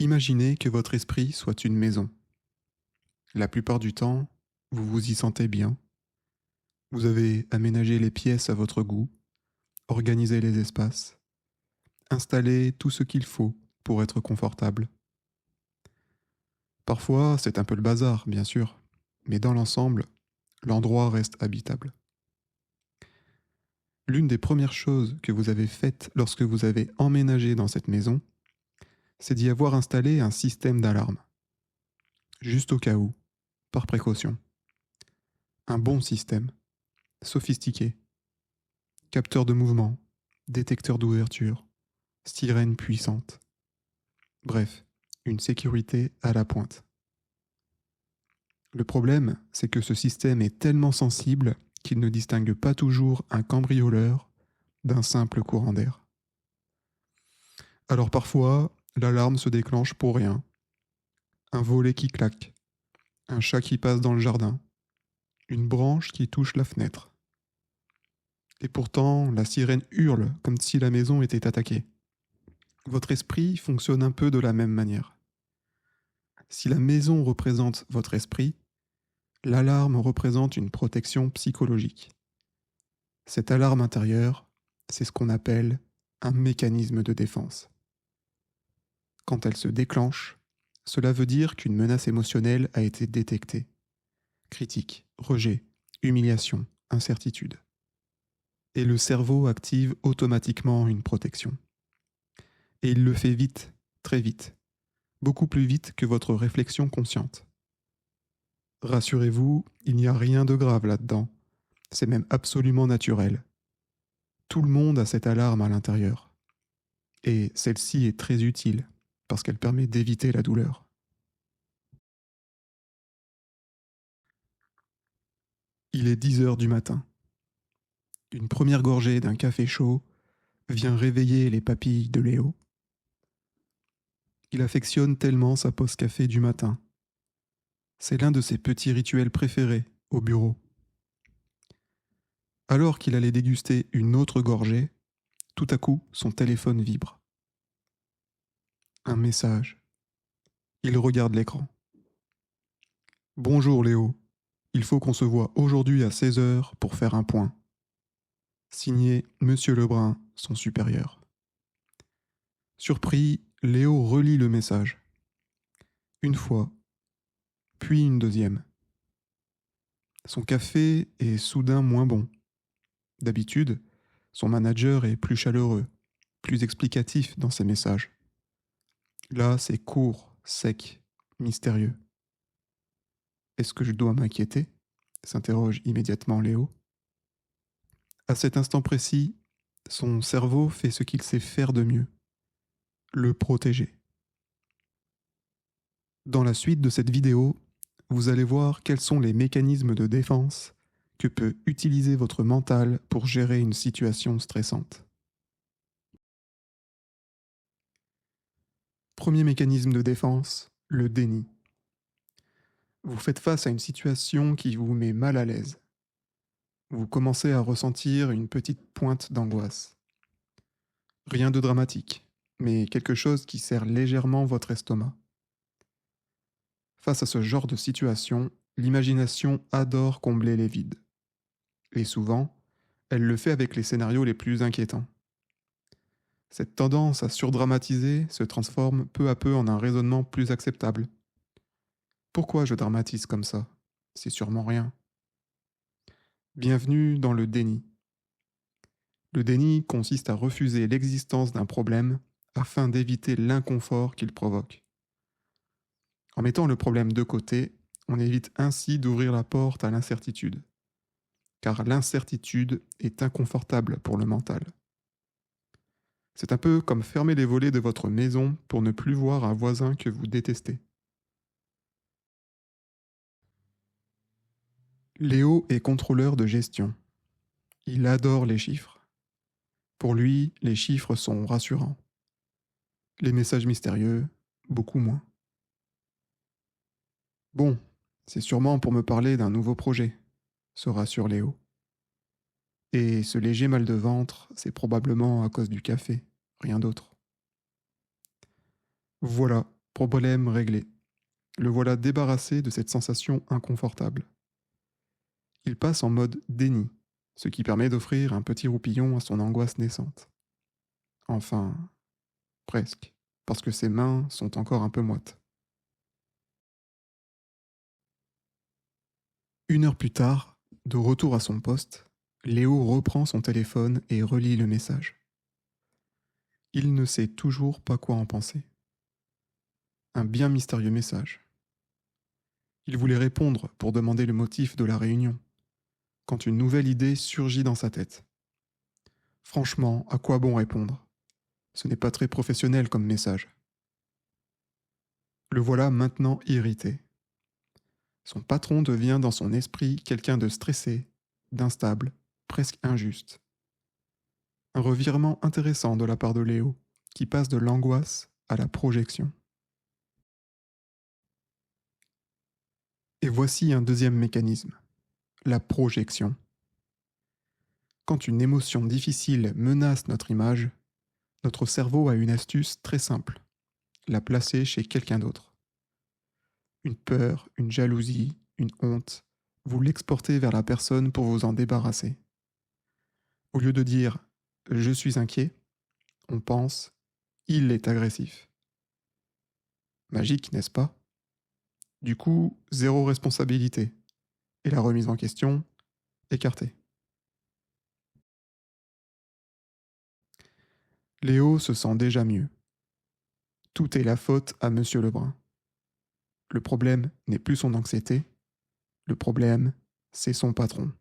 Imaginez que votre esprit soit une maison. La plupart du temps, vous vous y sentez bien. Vous avez aménagé les pièces à votre goût, organisé les espaces, installé tout ce qu'il faut pour être confortable. Parfois, c'est un peu le bazar, bien sûr, mais dans l'ensemble, l'endroit reste habitable. L'une des premières choses que vous avez faites lorsque vous avez emménagé dans cette maison, c'est d'y avoir installé un système d'alarme, juste au cas où, par précaution. Un bon système, sophistiqué, capteur de mouvement, détecteur d'ouverture, sirène puissante. Bref, une sécurité à la pointe. Le problème, c'est que ce système est tellement sensible qu'il ne distingue pas toujours un cambrioleur d'un simple courant d'air. Alors parfois, l'alarme se déclenche pour rien. Un volet qui claque, un chat qui passe dans le jardin, une branche qui touche la fenêtre. Et pourtant, la sirène hurle comme si la maison était attaquée. Votre esprit fonctionne un peu de la même manière. Si la maison représente votre esprit, l'alarme représente une protection psychologique. Cette alarme intérieure, c'est ce qu'on appelle un mécanisme de défense. Quand elle se déclenche, cela veut dire qu'une menace émotionnelle a été détectée. Critique, rejet, humiliation, incertitude. Et le cerveau active automatiquement une protection. Et il le fait vite, très vite, beaucoup plus vite que votre réflexion consciente. Rassurez-vous, il n'y a rien de grave là-dedans. C'est même absolument naturel. Tout le monde a cette alarme à l'intérieur. Et celle-ci est très utile, parce qu'elle permet d'éviter la douleur. Il est 10 heures du matin. Une première gorgée d'un café chaud vient réveiller les papilles de Léo. Il affectionne tellement sa pause café du matin. C'est l'un de ses petits rituels préférés au bureau. Alors qu'il allait déguster une autre gorgée, tout à coup, son téléphone vibre. Un message. Il regarde l'écran. Bonjour Léo, il faut qu'on se voit aujourd'hui à 16 heures pour faire un point. Signé Monsieur Lebrun, son supérieur. Surpris, Léo relit le message. Une fois, puis une deuxième. Son café est soudain moins bon. D'habitude, son manager est plus chaleureux, plus explicatif dans ses messages. Là, c'est court, sec, mystérieux. Est-ce que je dois m'inquiéter s'interroge immédiatement Léo. À cet instant précis, son cerveau fait ce qu'il sait faire de mieux, le protéger. Dans la suite de cette vidéo, vous allez voir quels sont les mécanismes de défense que peut utiliser votre mental pour gérer une situation stressante. Premier mécanisme de défense, le déni. Vous faites face à une situation qui vous met mal à l'aise. Vous commencez à ressentir une petite pointe d'angoisse. Rien de dramatique, mais quelque chose qui serre légèrement votre estomac. Face à ce genre de situation, l'imagination adore combler les vides. Et souvent, elle le fait avec les scénarios les plus inquiétants. Cette tendance à surdramatiser se transforme peu à peu en un raisonnement plus acceptable. Pourquoi je dramatise comme ça? C'est sûrement rien. Bienvenue dans le déni. Le déni consiste à refuser l'existence d'un problème afin d'éviter l'inconfort qu'il provoque. En mettant le problème de côté, on évite ainsi d'ouvrir la porte à l'incertitude, car l'incertitude est inconfortable pour le mental. C'est un peu comme fermer les volets de votre maison pour ne plus voir un voisin que vous détestez. Léo est contrôleur de gestion. Il adore les chiffres. Pour lui, les chiffres sont rassurants. Les messages mystérieux, beaucoup moins. Bon, c'est sûrement pour me parler d'un nouveau projet, se rassure Léo. Et ce léger mal de ventre, c'est probablement à cause du café, rien d'autre. Voilà, Problème réglé. Le voilà débarrassé de cette sensation inconfortable. Il passe en mode déni, ce qui permet d'offrir un petit roupillon à son angoisse naissante. Enfin, presque, parce que ses mains sont encore un peu moites. 1 heure plus tard, de retour à son poste, Léo reprend son téléphone et relit le message. Il ne sait toujours pas quoi en penser. Un bien mystérieux message. Il voulait répondre pour demander le motif de la réunion, quand une nouvelle idée surgit dans sa tête. Franchement, à quoi bon répondre? Ce n'est pas très professionnel comme message. Le voilà maintenant irrité. Son patron devient dans son esprit quelqu'un de stressé, d'instable, presque injuste. Un revirement intéressant de la part de Léo, qui passe de l'angoisse à la projection. Et voici un deuxième mécanisme, la projection. Quand une émotion difficile menace notre image, notre cerveau a une astuce très simple, la placer chez quelqu'un d'autre. Une peur, une jalousie, une honte, vous l'exportez vers la personne pour vous en débarrasser. Au lieu de dire « je suis inquiet », on pense « il est agressif ». Magique, n'est-ce pas? Du coup, zéro responsabilité. Et la remise en question, écartée. Léo se sent déjà mieux. Tout est la faute à Monsieur Lebrun. Le problème n'est plus son anxiété. Le problème, c'est son patron.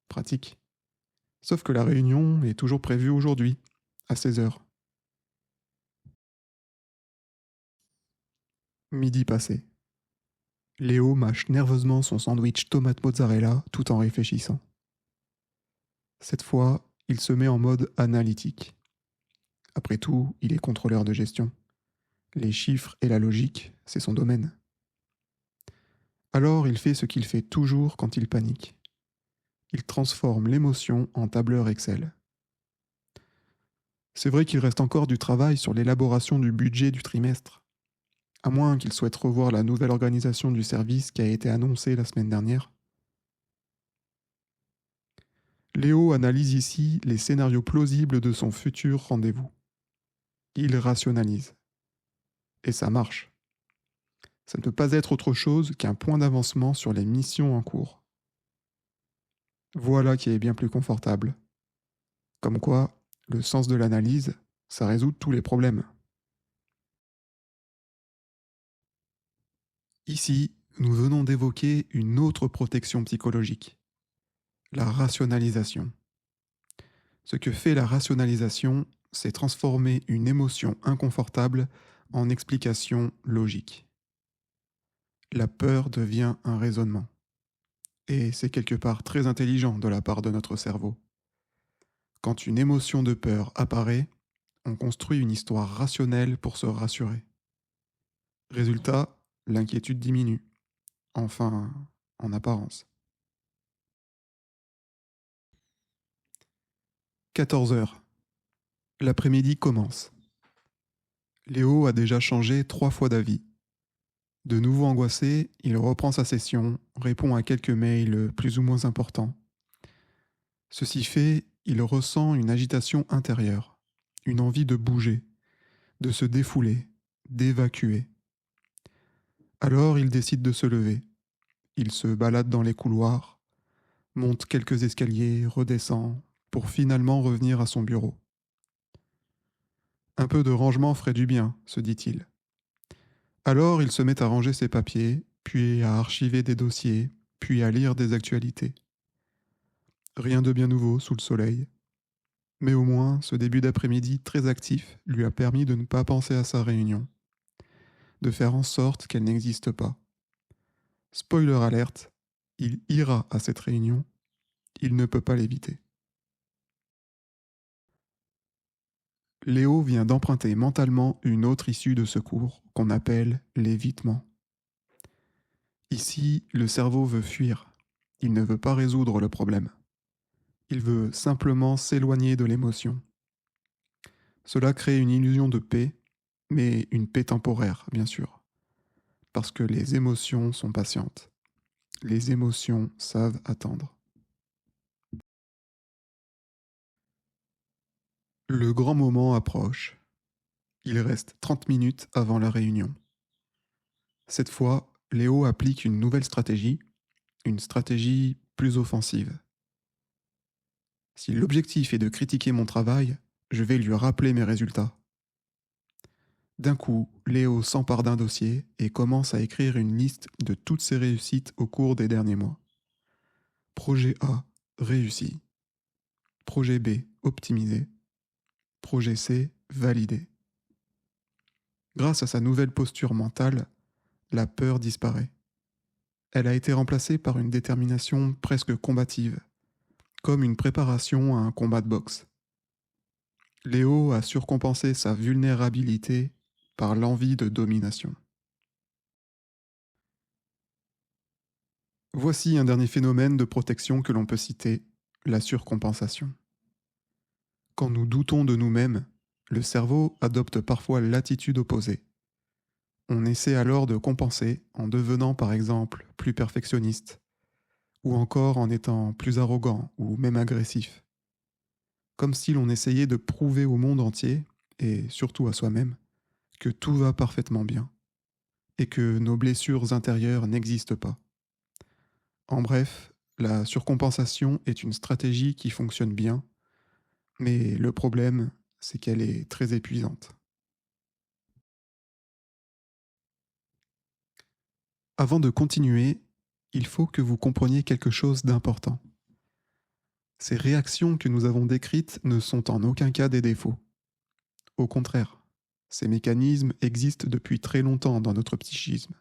Pratique. Sauf que la réunion est toujours prévue aujourd'hui, à 16 h. Midi passé. Léo mâche nerveusement son sandwich tomate mozzarella tout en réfléchissant. Cette fois, il se met en mode analytique. Après tout, il est contrôleur de gestion. Les chiffres et la logique, c'est son domaine. Alors il fait ce qu'il fait toujours quand il panique. Il transforme l'émotion en tableur Excel. C'est vrai qu'il reste encore du travail sur l'élaboration du budget du trimestre, à moins qu'il souhaite revoir la nouvelle organisation du service qui a été annoncée la semaine dernière. Léo analyse ici les scénarios plausibles de son futur rendez-vous. Il rationalise. Et ça marche. Ça ne peut pas être autre chose qu'un point d'avancement sur les missions en cours. Voilà qui est bien plus confortable. Comme quoi, le sens de l'analyse, ça résout tous les problèmes. Ici, nous venons d'évoquer une autre protection psychologique, la rationalisation. Ce que fait la rationalisation, c'est transformer une émotion inconfortable en explication logique. La peur devient un raisonnement. Et c'est quelque part très intelligent de la part de notre cerveau. Quand une émotion de peur apparaît, on construit une histoire rationnelle pour se rassurer. Résultat, l'inquiétude diminue. Enfin, en apparence. 14 h. L'après-midi commence. Léo a déjà changé 3 fois d'avis. De nouveau angoissé, il reprend sa session, répond à quelques mails plus ou moins importants. Ceci fait, il ressent une agitation intérieure, une envie de bouger, de se défouler, d'évacuer. Alors il décide de se lever. Il se balade dans les couloirs, monte quelques escaliers, redescend, pour finalement revenir à son bureau. Un peu de rangement ferait du bien, se dit-il. Alors il se met à ranger ses papiers, puis à archiver des dossiers, puis à lire des actualités. Rien de bien nouveau sous le soleil. Mais au moins, ce début d'après-midi très actif lui a permis de ne pas penser à sa réunion, de faire en sorte qu'elle n'existe pas. Spoiler alerte, il ira à cette réunion, il ne peut pas l'éviter. Léo vient d'emprunter mentalement une autre issue de secours qu'on appelle l'évitement. Ici, le cerveau veut fuir, il ne veut pas résoudre le problème. Il veut simplement s'éloigner de l'émotion. Cela crée une illusion de paix, mais une paix temporaire, bien sûr, parce que les émotions sont patientes. Les émotions savent attendre. Le grand moment approche. Il reste 30 minutes avant la réunion. Cette fois, Léo applique une nouvelle stratégie, une stratégie plus offensive. Si l'objectif est de critiquer mon travail, je vais lui rappeler mes résultats. D'un coup, Léo s'empare d'un dossier et commence à écrire une liste de toutes ses réussites au cours des derniers mois. Projet A, réussi. Projet B, optimisé. Projet C, validé. Grâce à sa nouvelle posture mentale, la peur disparaît. Elle a été remplacée par une détermination presque combative, comme une préparation à un combat de boxe. Léo a surcompensé sa vulnérabilité par l'envie de domination. Voici un dernier phénomène de protection que l'on peut citer, la surcompensation. Quand nous doutons de nous-mêmes, le cerveau adopte parfois l'attitude opposée. On essaie alors de compenser en devenant par exemple plus perfectionniste, ou encore en étant plus arrogant ou même agressif. Comme si l'on essayait de prouver au monde entier, et surtout à soi-même, que tout va parfaitement bien, et que nos blessures intérieures n'existent pas. En bref, la surcompensation est une stratégie qui fonctionne bien, mais le problème, c'est qu'elle est très épuisante. Avant de continuer, il faut que vous compreniez quelque chose d'important. Ces réactions que nous avons décrites ne sont en aucun cas des défauts. Au contraire, ces mécanismes existent depuis très longtemps dans notre psychisme.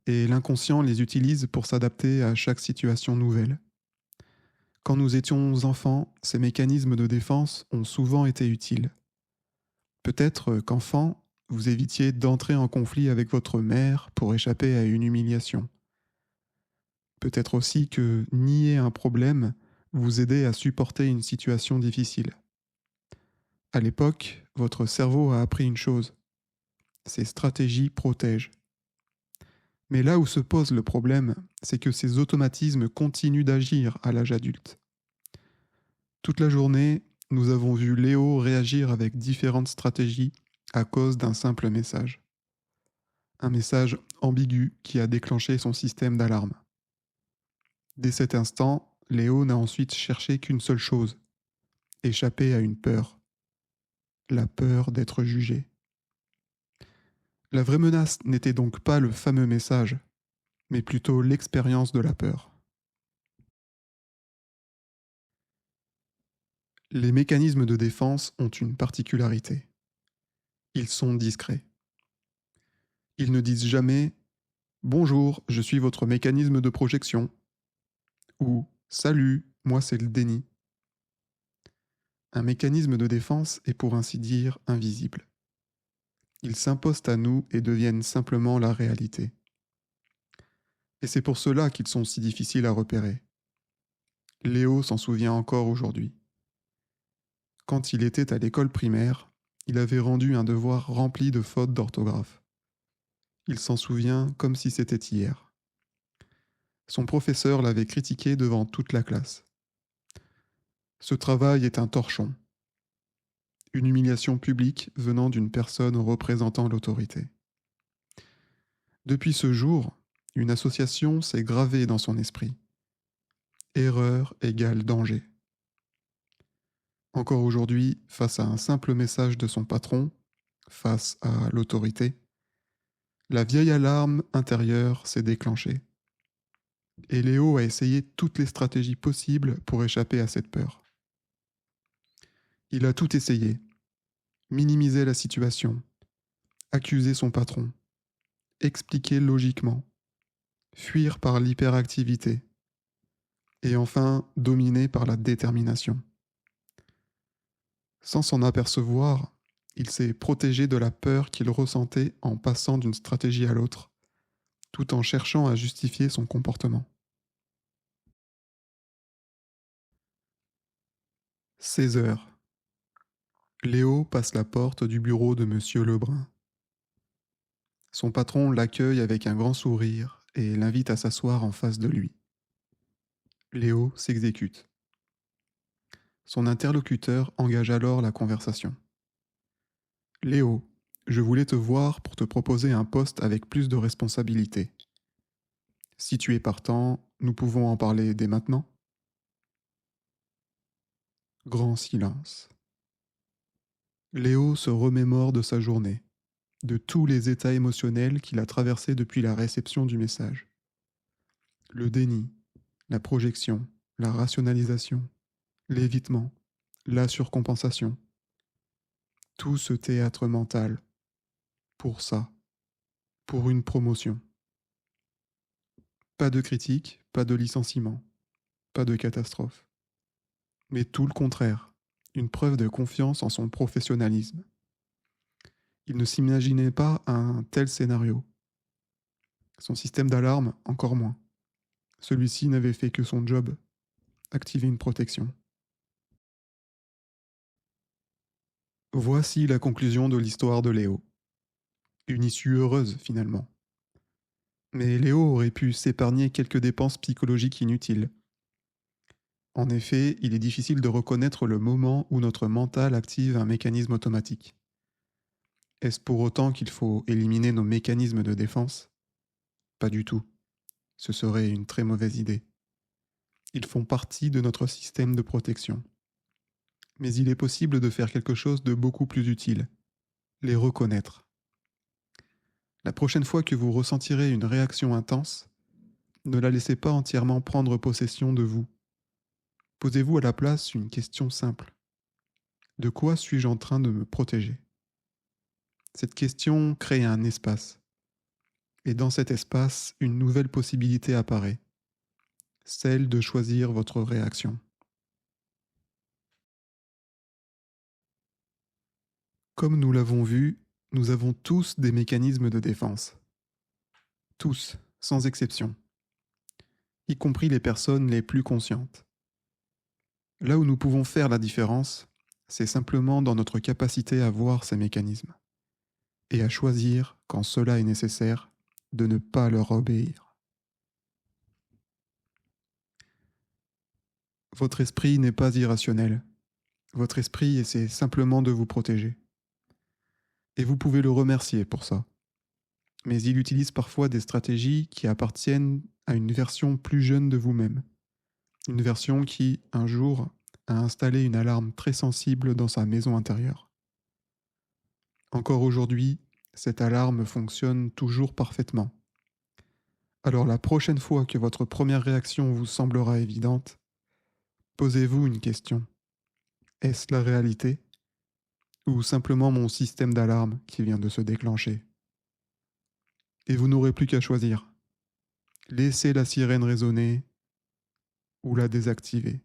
Et l'inconscient les utilise pour s'adapter à chaque situation nouvelle. Quand nous étions enfants, ces mécanismes de défense ont souvent été utiles. Peut-être qu'enfant, vous évitiez d'entrer en conflit avec votre mère pour échapper à une humiliation. Peut-être aussi que nier un problème vous aidait à supporter une situation difficile. À l'époque, votre cerveau a appris une chose. Ces stratégies protègent. Mais là où se pose le problème, c'est que ces automatismes continuent d'agir à l'âge adulte. Toute la journée, nous avons vu Léo réagir avec différentes stratégies à cause d'un simple message. Un message ambigu qui a déclenché son système d'alarme. Dès cet instant, Léo n'a ensuite cherché qu'une seule chose, échapper à une peur. La peur d'être jugé. La vraie menace n'était donc pas le fameux message, mais plutôt l'expérience de la peur. Les mécanismes de défense ont une particularité. Ils sont discrets. Ils ne disent jamais Bonjour, je suis votre mécanisme de projection. Ou Salut, moi c'est le déni. Un mécanisme de défense est pour ainsi dire invisible. Ils s'imposent à nous et deviennent simplement la réalité. Et c'est pour cela qu'ils sont si difficiles à repérer. Léo s'en souvient encore aujourd'hui. Quand il était à l'école primaire, il avait rendu un devoir rempli de fautes d'orthographe. Il s'en souvient comme si c'était hier. Son professeur l'avait critiqué devant toute la classe. Ce travail est un torchon. Une humiliation publique venant d'une personne représentant l'autorité. Depuis ce jour, une association s'est gravée dans son esprit. Erreur égale danger. Encore aujourd'hui, face à un simple message de son patron, face à l'autorité, la vieille alarme intérieure s'est déclenchée. Et Léo a essayé toutes les stratégies possibles pour échapper à cette peur. Il a tout essayé. Minimiser la situation, accuser son patron, expliquer logiquement, fuir par l'hyperactivité, et enfin dominer par la détermination. Sans s'en apercevoir, il s'est protégé de la peur qu'il ressentait en passant d'une stratégie à l'autre, tout en cherchant à justifier son comportement. 16 heures. Léo passe la porte du bureau de Monsieur Lebrun. Son patron l'accueille avec un grand sourire et l'invite à s'asseoir en face de lui. Léo s'exécute. Son interlocuteur engage alors la conversation. Léo, je voulais te voir pour te proposer un poste avec plus de responsabilités. Si tu es partant, nous pouvons en parler dès maintenant. Grand silence. Léo se remémore de sa journée, de tous les états émotionnels qu'il a traversés depuis la réception du message. Le déni, la projection, la rationalisation, l'évitement, la surcompensation. Tout ce théâtre mental, pour ça, pour une promotion. Pas de critique, pas de licenciement, pas de catastrophe. Mais tout le contraire, une preuve de confiance en son professionnalisme. Il ne s'imaginait pas un tel scénario. Son système d'alarme, encore moins. Celui-ci n'avait fait que son job, activer une protection. Voici la conclusion de l'histoire de Léo. Une issue heureuse, finalement. Mais Léo aurait pu s'épargner quelques dépenses psychologiques inutiles. En effet, il est difficile de reconnaître le moment où notre mental active un mécanisme automatique. Est-ce pour autant qu'il faut éliminer nos mécanismes de défense? Pas du tout. Ce serait une très mauvaise idée. Ils font partie de notre système de protection. Mais il est possible de faire quelque chose de beaucoup plus utile. Les reconnaître. La prochaine fois que vous ressentirez une réaction intense, ne la laissez pas entièrement prendre possession de vous. Posez-vous à la place une question simple. De quoi suis-je en train de me protéger? Cette question crée un espace. Et dans cet espace, une nouvelle possibilité apparaît. Celle de choisir votre réaction. Comme nous l'avons vu, nous avons tous des mécanismes de défense. Tous, sans exception. Y compris les personnes les plus conscientes. Là où nous pouvons faire la différence, c'est simplement dans notre capacité à voir ces mécanismes et à choisir, quand cela est nécessaire, de ne pas leur obéir. Votre esprit n'est pas irrationnel. Votre esprit essaie simplement de vous protéger. Et vous pouvez le remercier pour ça. Mais il utilise parfois des stratégies qui appartiennent à une version plus jeune de vous-même. Une version qui, un jour, a installé une alarme très sensible dans sa maison intérieure. Encore aujourd'hui, cette alarme fonctionne toujours parfaitement. Alors la prochaine fois que votre première réaction vous semblera évidente, posez-vous une question. Est-ce la réalité? Ou simplement mon système d'alarme qui vient de se déclencher? Et vous n'aurez plus qu'à choisir. Laissez la sirène résonner ou la désactiver.